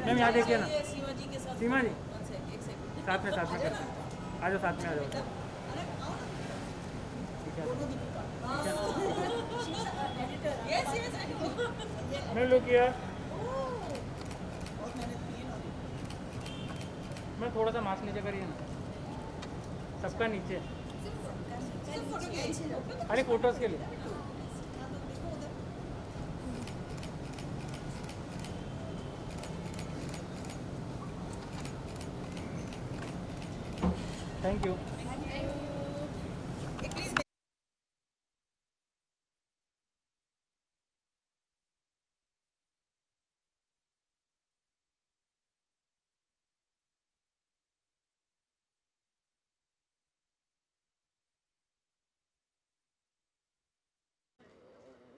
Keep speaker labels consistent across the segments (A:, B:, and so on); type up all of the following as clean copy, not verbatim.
A: Ma'am यहाँ देखिए ना,
B: सीमा जी के साथ
A: सीमा जी
B: एक सेकंड
A: साथ में करते हैं। आ जाओ साथ में आ जाओ। ठीक है
B: यस यस
A: मैं लोग किया। मैं थोड़ा सा मास्क नीचे करिए ना, सबका नीचे। अरे फोटोज के लिए। Thank you.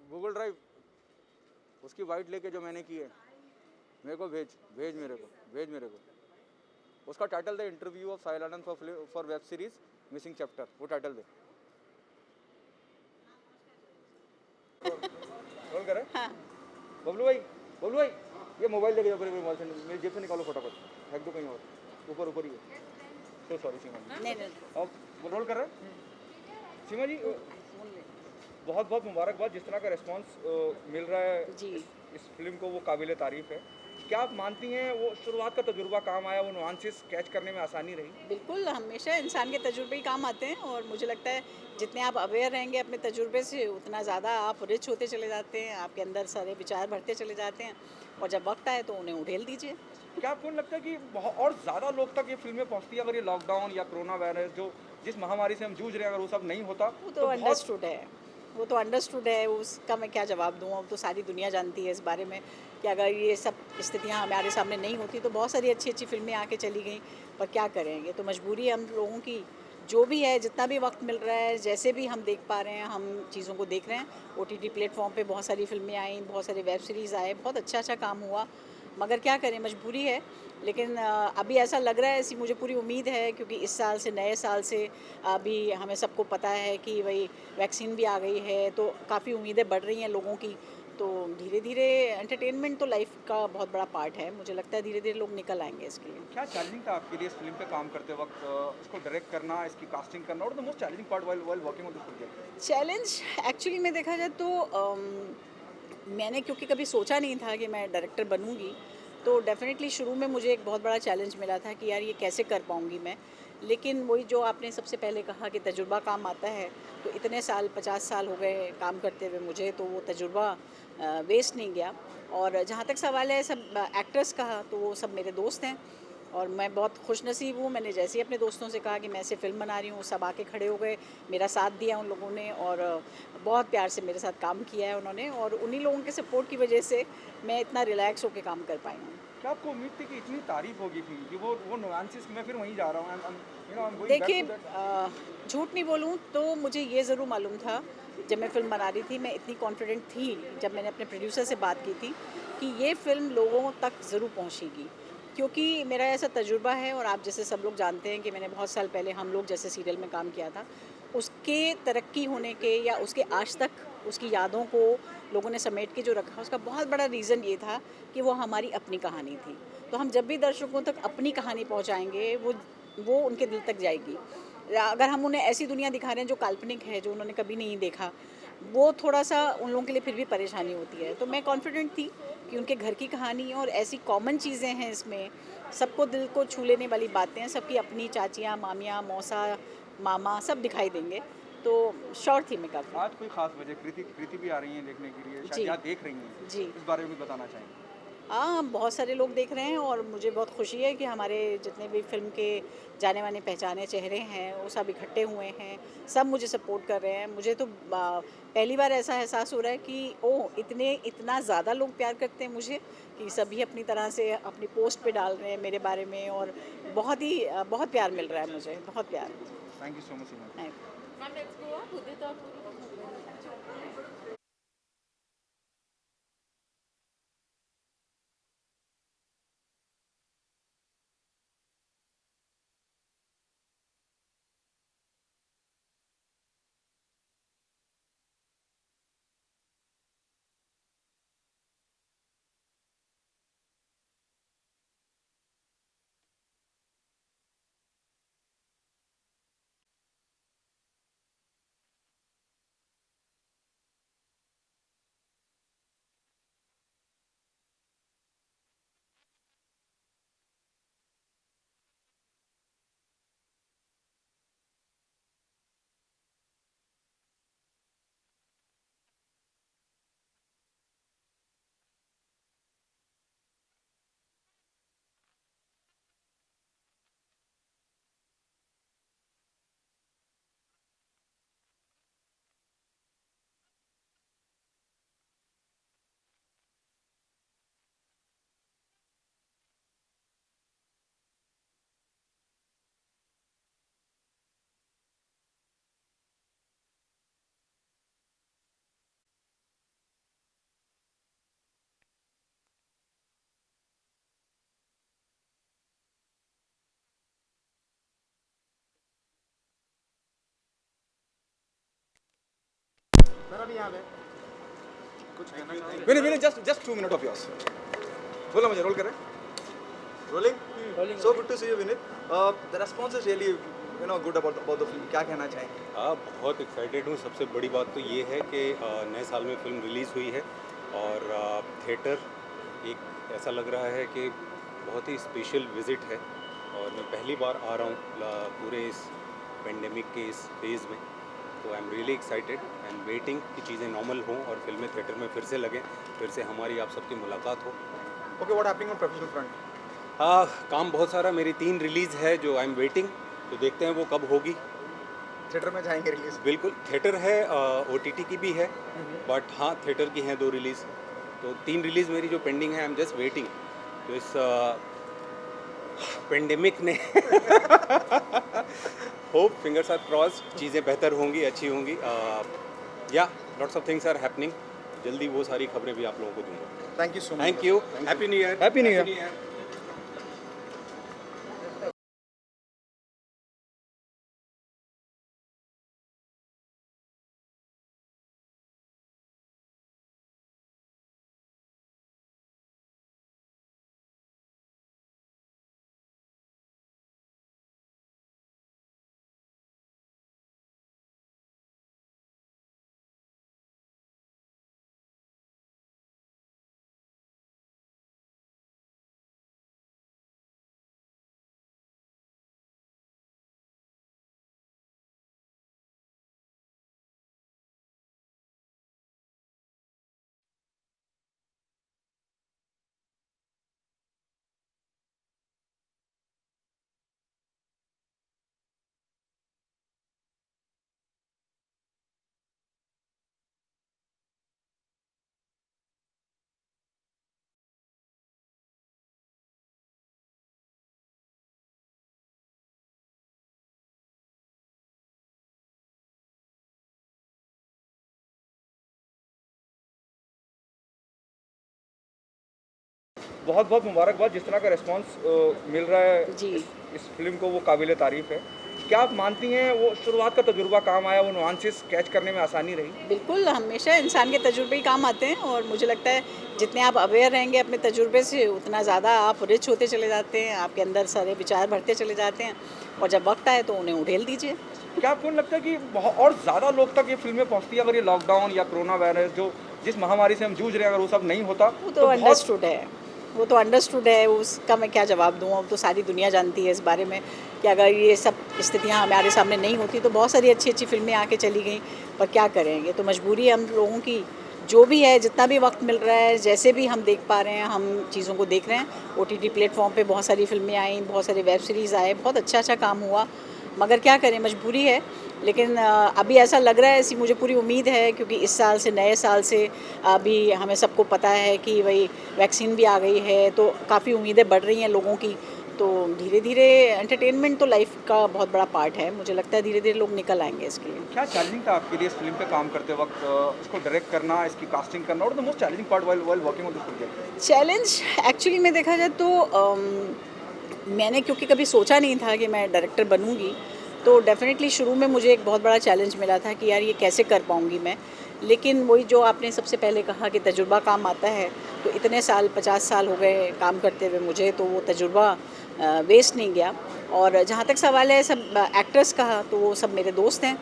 C: गूगल ड्राइव उसकी वाइट लेके जो मैंने की है, मेरे को भेज भेज मेरे को भेज मेरे को उसका title they, interview of Sahil Anand for web series missing chapter, वो टाइटल दे। रोल करे।
B: हाँ
C: बबलू भाई, बबलू भाई, ये मोबाइल लेके जाओ, मोबाइल से मेरी जेब से निकालो फटाफट, फेंक दो कहीं और, ऊपर ऊपर ही है। तो सॉरी सीमा जी।
B: नहीं नहीं
C: अब रोल कर रहे हैं सीमा जी। बहुत बहुत मुबारकबाद, जिस तरह का रिस्पांस मिल रहा है
B: जी
C: इस फिल्म को, वो काबिल तारीफ़ है। क्या आप मानती हैं वो शुरुआत का तजुर्बा काम आया, वो नुआंसेस कैच करने में आसानी रही?
B: बिल्कुल हमेशा इंसान के तजुर्बे ही काम आते हैं और मुझे लगता है जितने आप अवेयर रहेंगे अपने तजुर्बे से उतना ज़्यादा आप रिच होते चले जाते हैं, आपके अंदर सारे विचार बढ़ते चले जाते हैं और जब वक्त आए तो उन्हें उड़ेल दीजिए।
C: क्या आपको नहीं लगता है कि बहुत और ज़्यादा लोग तक ये फिल्में पहुंचती है, अगर ये लॉकडाउन या कोरोना वायरस जो जिस महामारी से हम जूझ रहे हैं, अगर वो सब नहीं होता
B: वो
C: तो
B: तो
C: बहुत।
B: अंडरस्टूड है, वो तो अंडरस्टूड है, उसका मैं क्या जवाब दूँ। अब तो सारी दुनिया जानती है इस बारे में कि अगर ये सब स्थितियाँ हमारे सामने नहीं होती तो बहुत सारी अच्छी अच्छी फिल्में आके चली गई, पर क्या करेंगे, तो मजबूरी है हम लोगों की। जो भी है, जितना भी वक्त मिल रहा है, जैसे भी हम देख पा रहे हैं हम चीज़ों को देख रहे हैं। ओटीटी प्लेटफॉर्म पे बहुत सारी फिल्में आई, बहुत सारे वेब सीरीज़ आए, बहुत अच्छा अच्छा काम हुआ, मगर क्या करें, मजबूरी है। लेकिन अभी ऐसा लग रहा है, ऐसी मुझे पूरी उम्मीद है, क्योंकि इस साल से, नए साल से अभी हमें सबको पता है कि भाई वैक्सीन भी आ गई है, तो काफ़ी उम्मीदें बढ़ रही हैं लोगों की। तो धीरे धीरे एंटरटेनमेंट तो लाइफ का बहुत बड़ा पार्ट है, मुझे लगता है धीरे धीरे लोग निकल आएंगे इसके लिए।
C: क्या चैलेंजिंग था आपके लिए इस फिल्म पे काम करते वक्त, इसको डायरेक्ट करना, इसकी कास्टिंग करना, और the most challenging part while working on this project?
B: Challenge actually में देखा जाए तो मैंने क्योंकि कभी सोचा नहीं था कि मैं डायरेक्टर बनूंगी, तो डेफिनेटली शुरू में मुझे एक बहुत बड़ा चैलेंज मिला था कि यार ये कैसे कर पाऊंगी मैं। लेकिन वही जो आपने सबसे पहले कहा कि तजुर्बा काम आता है, तो इतने साल, 50 साल हो गए काम करते हुए मुझे, तो वो तजुर्बा वेस्ट नहीं गया। और जहाँ तक सवाल है सब एक्टर्स का, तो वो सब मेरे दोस्त हैं और मैं बहुत खुशनसीब हूँ। मैंने जैसे ही अपने दोस्तों से कहा कि मैं ऐसे फ़िल्म बना रही हूँ, सब आके खड़े हो गए, मेरा साथ दिया उन लोगों ने और बहुत प्यार से मेरे साथ काम किया है उन्होंने, और उन्हीं लोगों के सपोर्ट की वजह से मैं इतना रिलैक्स होकर काम कर पाई हूँ।
C: क्या आपको उम्मीद थी कि इतनी तारीफ होगी फिल्म की, वो नुआंसेस, मैं फिर वहीं जा रहा हूँ, आई एम गोइंग बैक
B: देखिए
C: टू दैट।
B: झूठ नहीं बोलूँ तो मुझे ये ज़रूर मालूम था, जब मैं फ़िल्म बना रही थी, मैं इतनी कॉन्फिडेंट थी जब मैंने अपने प्रोड्यूसर से बात की थी कि ये फ़िल्म लोगों तक ज़रूर पहुँचेगी, क्योंकि मेरा ऐसा तजुर्बा है। और आप जैसे सब लोग जानते हैं कि मैंने बहुत साल पहले हम लोग जैसे सीरियल में काम किया था, उसके तरक्की होने के या उसके आज तक उसकी यादों को लोगों ने समेट के जो रखा, उसका बहुत बड़ा रीज़न ये था कि वो हमारी अपनी कहानी थी। तो हम जब भी दर्शकों तक अपनी कहानी पहुँचाएँगे, वो उनके दिल तक जाएगी। अगर हम उन्हें ऐसी दुनिया दिखा रहे हैं जो काल्पनिक है, जो उन्होंने कभी नहीं देखा, वो थोड़ा-सा उन लोगों के लिए फिर भी परेशानी होती है। तो मैं कॉन्फिडेंट थी कि उनके घर की कहानी और ऐसी कॉमन चीज़ें हैं इसमें, सबको दिल को छू लेने वाली बातें हैं, सबकी अपनी चाचियाँ, मामियाँ, मौसा, मामा सब दिखाई देंगे। तो श्योर थी मैं काफ़ी।
C: आज कोई खास वजह, कृति कृति भी आ रही हैं देखने के लिए, शायद
B: जी,
C: यहाँ देख रही हैं,
B: जी।
C: इस बारे में कुछ बताना चाहेंगे?
B: हाँ, बहुत सारे लोग देख रहे हैं और मुझे बहुत खुशी है कि हमारे जितने भी फ़िल्म के जाने-माने पहचाने चेहरे हैं, वो सब इकट्ठे हुए हैं, सब मुझे सपोर्ट कर रहे हैं। मुझे तो पहली बार ऐसा एहसास हो रहा है कि ओह! इतना ज़्यादा लोग प्यार करते हैं मुझे, कि सभी अपनी तरह से अपनी पोस्ट पे डाल रहे हैं मेरे बारे में, और बहुत ही बहुत प्यार मिल रहा है मुझे, बहुत प्यार।
C: Thank you so much Seema ji.
B: Thank
C: Vineet just 2 minute of yours. बोलो मुझे, रोल करें।
D: Rolling. So good to see you, Vinit. The response is really, good about the film. क्या कहना चाहेंगे?
E: बहुत एक्साइटेड हूँ। सबसे बड़ी बात तो ये है कि नए साल में फ़िल्म रिलीज़ हुई है और थिएटर एक ऐसा लग रहा है कि बहुत ही स्पेशल विज़िट है और मैं पहली बार आ रहा हूँ पूरे इस पेंडेमिक के इस फेज़ में। तो I am really excited and waiting कि चीज़ें नॉर्मल हों और फिल्में थिएटर में फिर से लगें, फिर से हमारी आप सबकी मुलाकात हो।
C: Okay, what happening on professional front?
E: काम बहुत सारा, मेरी 3 रिलीज़ है जो आई एम वेटिंग, तो देखते हैं वो कब होगी।
C: थिएटर में जाएंगे रिलीज?
E: बिल्कुल, थिएटर है, OTT की भी है, बट हाँ थिएटर की हैं 2 रिलीज़। तो 3 रिलीज़ मेरी जो पेंडिंग है, आई एम जस्ट वेटिंग। तो इस पेंडेमिक ने होप, फिंगर्स आर क्रॉस्ड, चीज़ें बेहतर होंगी, अच्छी होंगी। या lots of things are happening, जल्दी वो सारी खबरें भी आप लोगों को दूंगा।
C: Thank you so much.
E: Thank you, happy new year.
C: Happy new year. बहुत बहुत मुबारकबाद, जिस तरह का रिस्पांस मिल रहा है
B: जी।
C: इस फिल्म को, वो काबिल तारीफ़ है। क्या आप मानती हैं वो शुरुआत का तजुर्बा काम आया, वो नुआंसेस कैच करने में आसानी रही?
B: बिल्कुल, हमेशा इंसान के तजुर्बे ही काम आते हैं और मुझे लगता है जितने आप अवेयर रहेंगे अपने तजुर्बे से, उतना ज़्यादा आप रिच होते चले जाते हैं, आपके अंदर सारे विचार भरते चले जाते हैं और जब वक्त आए तो उन्हें उड़ेल दीजिए।
C: क्या आपको नहीं लगता है कि और ज़्यादा लोग तक ये फिल्में पहुँचती है अगर ये लॉकडाउन या कोरोना वायरस जो जिस महामारी से हम जूझ रहे हैं, अगर वो सब नहीं होता?
B: वो तो अंडरस्टूड है, वो तो अंडरस्टूड है, उसका मैं क्या जवाब दूँ। अब तो सारी दुनिया जानती है इस बारे में कि अगर ये सब स्थितियाँ हमारे सामने नहीं होती तो बहुत सारी अच्छी अच्छी फिल्में आके चली गई, पर क्या करेंगे, तो मजबूरी है हम लोगों की। जो भी है, जितना भी वक्त मिल रहा है, जैसे भी हम देख पा रहे हैं, हम चीज़ों को देख रहे हैं। OTT प्लेटफॉर्म पे बहुत सारी फिल्में आई, बहुत सारे वेब सीरीज़ आए, बहुत अच्छा अच्छा काम हुआ, मगर क्या करें, मजबूरी है। लेकिन अभी ऐसा लग रहा है, ऐसी मुझे पूरी उम्मीद है, क्योंकि इस साल से, नए साल से अभी हमें सबको पता है कि वही वैक्सीन भी आ गई है, तो काफ़ी उम्मीदें बढ़ रही हैं लोगों की। तो धीरे धीरे एंटरटेनमेंट तो लाइफ का बहुत बड़ा पार्ट है, मुझे लगता है धीरे धीरे लोग निकल आएंगे इसके लिए।
C: क्या चैलेंजिंग था आपके लिए इस फिल्म पे काम करते वक्त, इसको डायरेक्ट करना, इसकी कास्टिंग करना, और the most challenging part while working on this project?
B: Challenge actually में देखा जाए तो मैंने क्योंकि कभी सोचा नहीं था कि मैं डायरेक्टर बनूंगी, तो डेफिनेटली शुरू में मुझे एक बहुत बड़ा चैलेंज मिला था कि यार ये कैसे कर पाऊंगी मैं। लेकिन वही जो आपने सबसे पहले कहा कि तजुर्बा काम आता है, तो इतने साल, 50 साल हो गए काम करते हुए मुझे, तो वो तजुर्बा वेस्ट नहीं गया। और जहाँ तक सवाल है सब एक्टर्स का, तो वो सब मेरे दोस्त हैं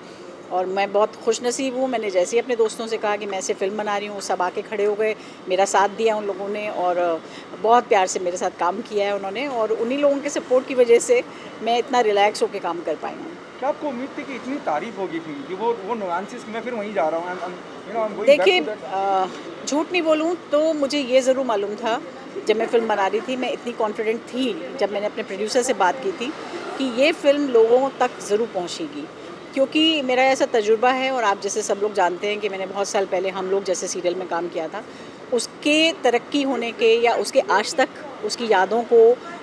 B: और मैं बहुत खुशनसीब हूँ। मैंने जैसे ही अपने दोस्तों से कहा कि मैं ऐसे फिल्म बना रही हूँ, सब आके खड़े हो गए, मेरा साथ दिया उन लोगों ने और बहुत प्यार से मेरे साथ काम किया है उन्होंने, और उन्हीं लोगों के सपोर्ट की वजह से मैं इतना रिलैक्स होकर काम कर पाई हूँ।
C: क्या आपको उम्मीद थी कि इतनी तारीफ होगी फिल्म की? वो नुआंसेस, मैं फिर वहीं जा रहा हूँ।
B: देखिए, झूठ नहीं बोलूँ तो मुझे ये ज़रूर मालूम था जब मैं फ़िल्म बना रही थी, मैं इतनी कॉन्फिडेंट थी जब मैंने अपने प्रोड्यूसर से बात की थी कि ये फ़िल्म लोगों तक ज़रूर पहुँचेगी, क्योंकि मेरा ऐसा तजुर्बा है। और आप जैसे सब लोग जानते हैं कि मैंने बहुत साल पहले हम लोग जैसे सीरियल में काम किया था, उसके तरक्की होने के या उसके आज तक उसकी यादों को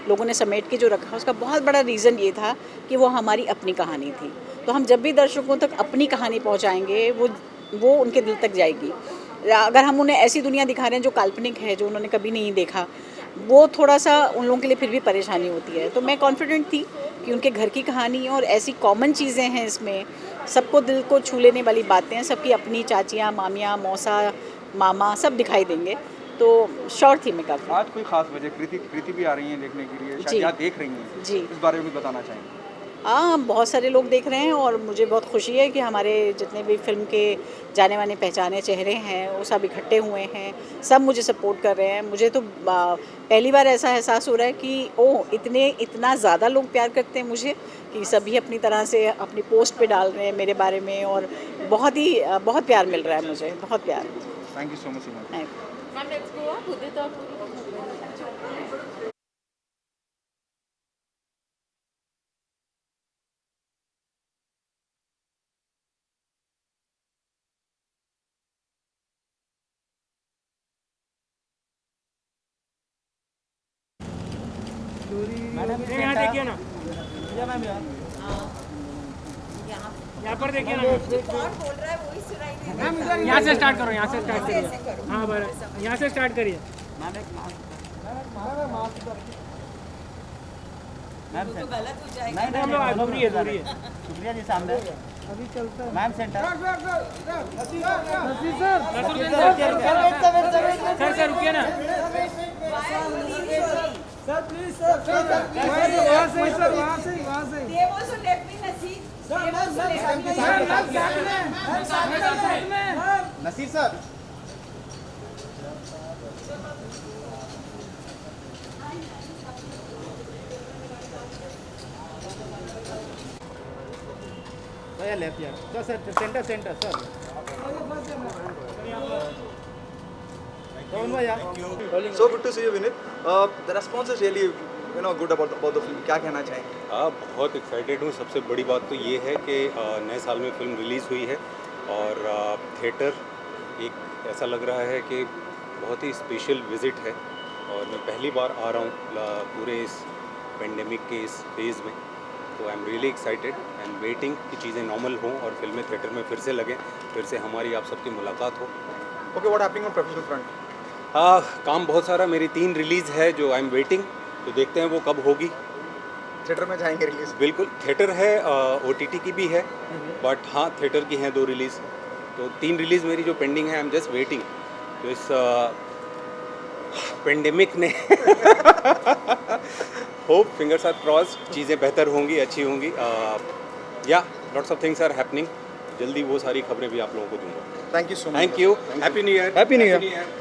B: लोगों ने समेट के जो रखा, उसका बहुत बड़ा रीज़न ये था कि वो हमारी अपनी कहानी थी। तो हम जब भी दर्शकों तक अपनी कहानी पहुंचाएंगे, वो उनके दिल तक जाएगी। अगर हम उन्हें ऐसी दुनिया दिखा रहे हैं जो काल्पनिक है, जो उन्होंने कभी नहीं देखा, वो थोड़ा सा उन लोगों के लिए फिर भी परेशानी होती है। तो मैं कॉन्फिडेंट थी कि उनके घर की कहानी और ऐसी कॉमन चीज़ें हैं इसमें सबको दिल को छू लेने वाली बातें हैं, सबकी अपनी चाचियाँ, मामियाँ, मौसा, मामा सब दिखाई देंगे, तो श्योर थी मैं काफ़ी।
C: आज कोई खास वजह कृति भी आ रही हैं देखने के लिए,
B: जी।
C: शायद यहाँ देख रही हैं,
B: जी।
C: इस बारे में कुछ बताना चाहेंगे?
B: हाँ, बहुत सारे लोग देख रहे हैं और मुझे बहुत खुशी है कि हमारे जितने भी फिल्म के जाने माने पहचाने चेहरे हैं वो सब इकट्ठे हुए हैं, सब मुझे सपोर्ट कर रहे हैं। मुझे तो पहली बार ऐसा एहसास हो रहा है कि इतना ज़्यादा लोग प्यार करते हैं मुझे, कि सभी अपनी तरह से अपनी पोस्ट पे डाल रहे हैं मेरे बारे में, और बहुत प्यार मिल रहा है मुझे, बहुत प्यार।
C: Thank you so much Seema.
B: Thank you.
F: Ma'am, let's go up. Udit,
A: madam यहाँ देखिए ना, मैम यहाँ पर देखिए ना, मैम यहाँ से स्टार्ट करो, यहाँ से स्टार्ट करिए। हाँ बराबर, यहाँ से स्टार्ट करिए।
G: मैम
A: तो गलत हो जाएगा। नहीं, दूरी है।
G: शुक्रिया जी, सामने अभी चलता है मैम सेंटर।
A: सर रुकिए ना।
G: सर प्लीज सर वहाँ से नसीर सर। भैया लेफ्ट यार sir centre sir
D: So good to see you, Vinit. The response is really, good about the film. क्या कहना चाहेंगे?
E: बहुत एक्साइटेड हूँ। सबसे बड़ी बात तो ये है कि नए साल में फ़िल्म रिलीज़ हुई है और थिएटर एक ऐसा लग रहा है कि बहुत ही स्पेशल विज़िट है, और मैं पहली बार आ रहा हूँ पूरे इस पेंडेमिक के इस फेज़ में। तो I am really excited and waiting कि चीज़ें नॉर्मल हों और फिल्में थिएटर में फिर से लगें, फिर से हमारी आप सबकी मुलाकात हो।
D: Okay, what happening on professional front?
E: काम बहुत सारा, मेरी 3 रिलीज़ है जो आई एम वेटिंग, तो देखते हैं वो कब होगी।
D: थिएटर में जाएंगे रिलीज?
E: बिल्कुल, थिएटर है, OTT की भी है, बट हाँ थिएटर की हैं 2 रिलीज़, तो 3 रिलीज़ मेरी जो पेंडिंग है, आई एम जस्ट वेटिंग। तो इस पेंडेमिक ने होप, फिंगर्स आर क्रॉस्ड, चीज़ें बेहतर होंगी, अच्छी होंगी। या lots of things are happening, जल्दी वो सारी खबरें भी आप लोगों को दूंगा।
D: Thank you so much.
E: Thank you, happy new year.
C: Happy new year.